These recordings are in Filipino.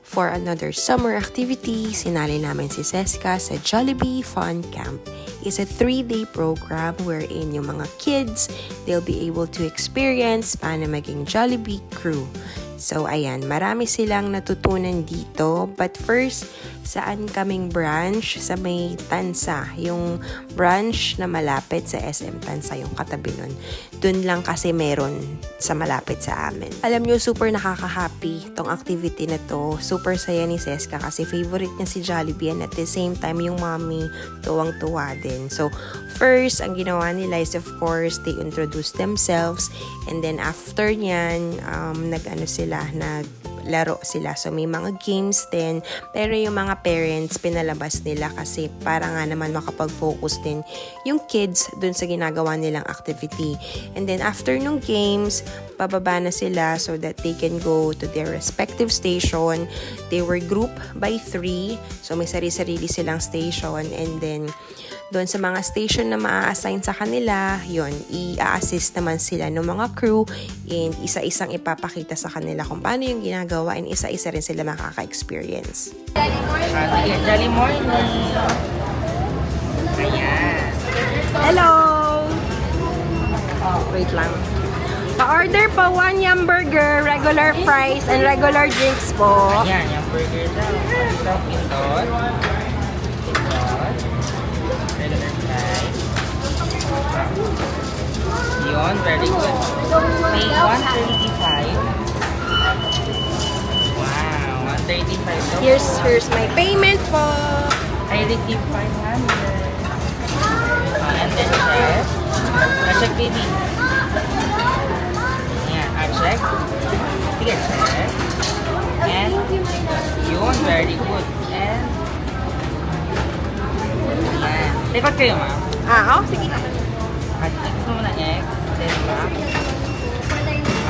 For another summer activity, sinali namin si Seska sa Jollibee Fun Camp. It's a 3-day program wherein yung mga kids, they'll be able to experience paano maging Jollibee crew. So ayan, marami silang natutunan dito. But first, saan kaming branch? Sa may Tansa. Yung branch na malapit sa SM Tansa, yung katabi nun. Dun lang kasi meron sa malapit sa amin. Alam nyo, super nakaka-happy tong activity na to. Super saya ni Seska kasi favorite niya si Jollibee and at the same time yung mommy tuwang-tuwa din. So first, ang ginawa nila is of course, they introduce themselves and then after nyan, naglaro sila. So, may mga games din. Pero yung mga parents, pinalabas nila kasi para nga naman makapag-focus din yung kids dun sa ginagawa nilang activity. And then, after nung games, pababa na sila so that they can go to their respective station. They were grouped by 3. So, may sarili-sarili silang station. And then, doon sa mga station na maa-assign sa kanila, yun, i-assist naman sila ng mga crew and isa-isang ipapakita sa kanila kung paano yung ginagawa and isa-isa rin sila makaka-experience. Jolly morning! Ayan! Hello! Oh, wait lang. Pa-order po 1 yum burger, regular fries, and regular drinks po. Ayan, yung burger daw. Ito, pindot. Regular fries. Yun, very good. May 135. Wow, 135 daw. Here's my payment po. I received 500. And then check. Check, baby. Ayan, check. Sige, check. And yun, very good. And ayan. Likod kayo, ma'am. Ah, oh, sige. At X mo muna, X. Then back.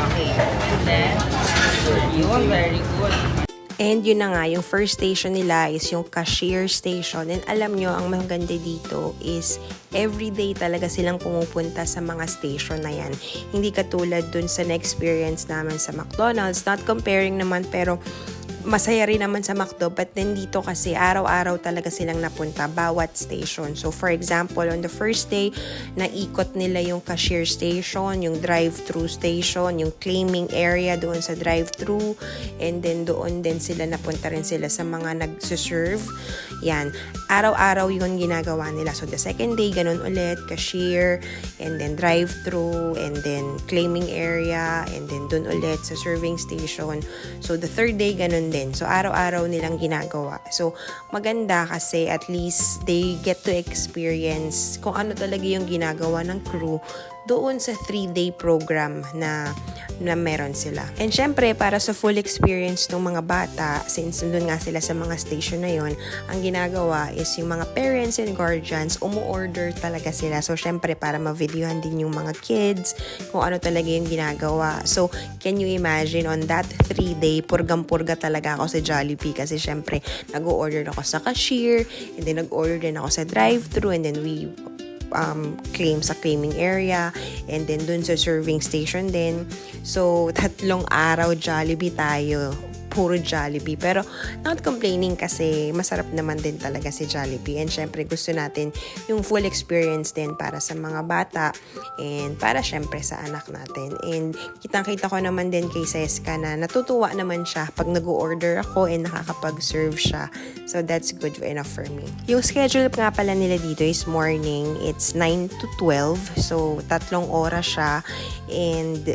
Okay. And then, yun, very good. And yun na nga, yung first station nila is yung cashier station. And alam nyo, ang maganda dito is everyday talaga silang pumupunta sa mga station na yan. Hindi katulad dun sa na-experience naman sa McDonald's. Not comparing naman, pero masaya rin naman sa McDo, but then dito kasi araw-araw talaga silang napunta bawat station. So for example, on the first day, naikot nila yung cashier station, yung drive-thru station, yung claiming area doon sa drive-thru, and then doon din sila napunta rin sila sa mga nagsuserve. Yan, araw-araw yun ginagawa nila. So the second day, ganun ulit, cashier, and then drive-thru, and then claiming area, and then doon ulit sa serving station. So the third day, ganun din. So, araw-araw nilang ginagawa. So, maganda kasi at least they get to experience kung ano talaga yung ginagawa ng crew doon sa 3-day program na meron sila. And syempre, para sa full experience ng mga bata, since doon nga sila sa mga station na yon, ang ginagawa is yung mga parents and guardians, umu-order talaga sila. So, syempre, para ma-videohan din yung mga kids kung ano talaga yung ginagawa. So, can you imagine on that 3-day, purgang-purga talaga ako sa Jollibee kasi syempre, nag-order ako sa cashier, and then nag-order din ako sa drive-thru, and then we claim sa claiming area, and then dun sa serving station din. So, 3 araw Jollibee tayo. Puro Jollibee. Pero, not complaining kasi masarap naman din talaga si Jollibee. And syempre, gusto natin yung full experience din para sa mga bata and para syempre sa anak natin. And kitang-kita ko naman din kay Seska na natutuwa naman siya pag nag-order ako and nakakapag-serve siya. So, that's good enough for me. Yung schedule nga pala nila dito is morning. It's 9 to 12. So, 3 oras siya. And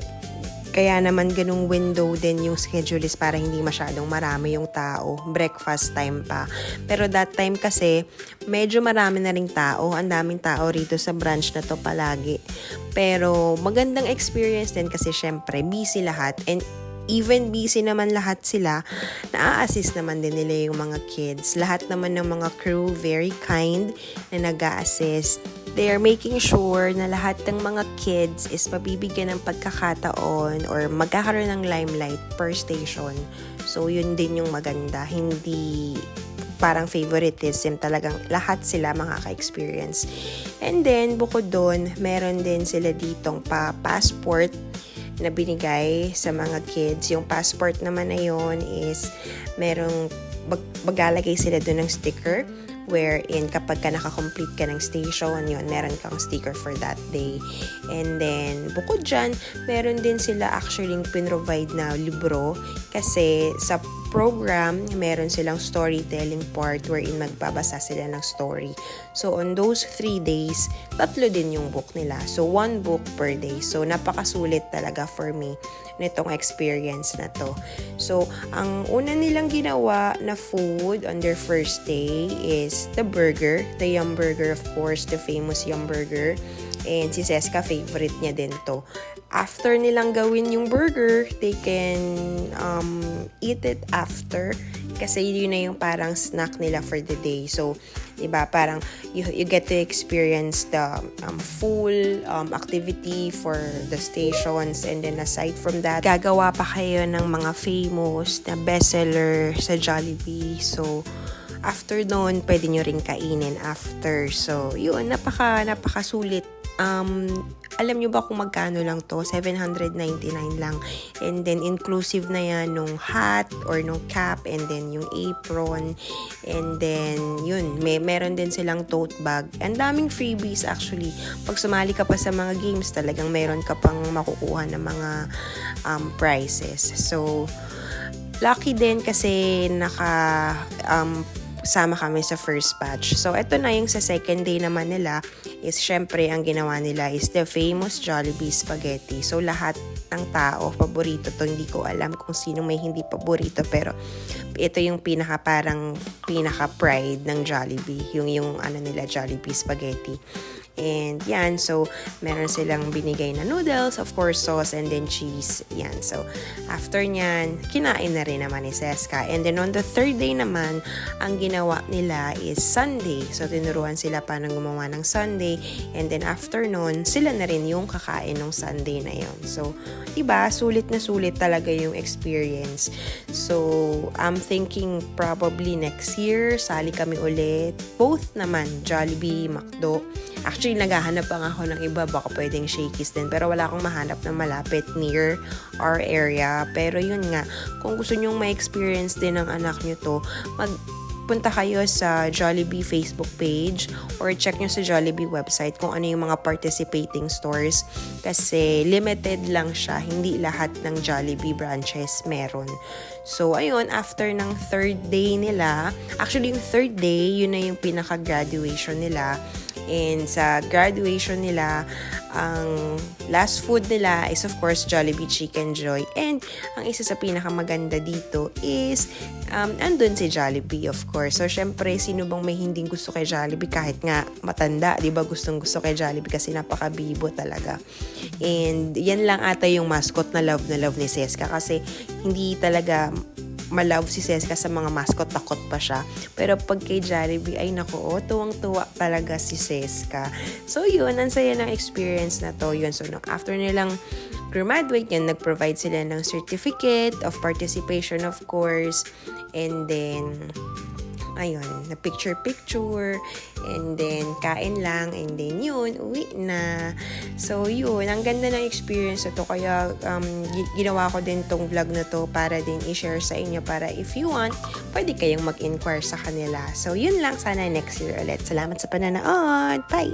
kaya naman ganung window din yung schedule is para hindi masyadong marami yung tao. Breakfast time pa. Pero that time kasi, medyo marami na ring tao. Ang daming tao rito sa branch na to palagi. Pero magandang experience din kasi syempre busy lahat. And even busy naman lahat sila, na-assist naman din nila yung mga kids. Lahat naman ng mga crew, very kind na nag-a-assist. They are making sure na lahat ng mga kids is mabibigyan ng pagkakataon or magkakaroon ng limelight per station. So, yun din yung maganda. Hindi parang favoritism, talagang lahat sila makaka-experience. And then, bukod doon, meron din sila ditong pa-passport na binigay sa mga kids. Yung passport naman na yun is merong maglalagay sila doon ng sticker wherein kapag ka nakakomplete ka ng station, yun, meron kang sticker for that day. And then, bukod dyan, meron din sila actually pinrovide na libro kasi sa program, meron silang storytelling part wherein magbabasa sila ng story. So, on those 3 days, 3 din yung book nila. So, 1 book per day. So, napakasulit talaga for me nitong experience na to. So, ang una nilang ginawa na food on their first day is the burger. The Yum Burger, of course, the famous Yum Burger. And si Seska, favorite niya din to. After nilang gawin yung burger, they can eat it after kasi yun na yung parang snack nila for the day. So, diba, parang you get to experience the full activity for the stations, and then aside from that, gagawa pa kayo ng mga famous na bestseller sa Jollibee. So, after noon, pwede nyo rin kainin after. So, yun, napakasulit. Alam nyo ba kung magkano lang to? 799 lang. And then, inclusive na yan nung hat or nung cap, and then yung apron. And then, yun, meron din silang tote bag. Ang daming freebies actually. Pag sumali ka pa sa mga games, talagang meron ka pang makukuha ng mga prizes. So, lucky din kasi sama kami sa first batch. So, ito na yung sa second day naman nila is syempre ang ginawa nila is the famous Jollibee spaghetti. So, lahat ng tao, paborito to. Hindi ko alam kung sino may hindi paborito, pero ito yung pinaka-pride ng Jollibee. Yung ano nila, Jollibee spaghetti. And yan, so meron silang binigay na noodles, of course, sauce, and then cheese. Yan, so after nyan, kinain na rin naman ni Seska. And then on the third day naman, ang ginawa nila is Sunday. So tinuruan sila paano gumawa ng Sunday. And then after nun, sila na rin yung kakain ng Sunday na yon. So, diba, sulit na sulit talaga yung experience. So, I'm thinking probably next year, sali kami ulit. Both naman, Jollibee, McDo. Actually, naghahanap pa nga ako ng iba, baka pwedeng Shakey's din. Pero wala akong mahanap na malapit near our area. Pero yun nga, kung gusto nyong ma-experience din ng anak nyo to, punta kayo sa Jollibee Facebook page or check nyo sa Jollibee website kung ano yung mga participating stores kasi limited lang siya, hindi lahat ng Jollibee branches meron. So, ayun, after ng third day nila, actually yung third day, yun na yung pinaka-graduation nila. And sa graduation nila, ang last food nila is of course Jollibee Chicken Joy. And ang isa sa pinakamaganda dito is andun si Jollibee, of course. So syempre, sino bang may hindi gusto kay Jollibee kahit nga matanda, 'di ba? Gustong gusto kay Jollibee kasi napakabibo talaga. And yan lang ata yung mascot na love ni Seska kasi hindi talaga malove si Seska sa mga mascot, takot pa siya. Pero pag kay Jollibee, ay nako, tuwang-tuwa talaga si Seska. So yun, ang saya ng experience na to. Yun, so after nilang graduate yan, nag-provide sila ng certificate of participation, of course. And then, ayun, na picture, and then kain lang, and then yun, uwi na. So yun, ang ganda ng experience na to, kaya ginawa ko din tong vlog na to para din i-share sa inyo, para if you want, pwede kayong mag-inquire sa kanila. So yun lang, sana next year ulit. Salamat sa pananood, bye!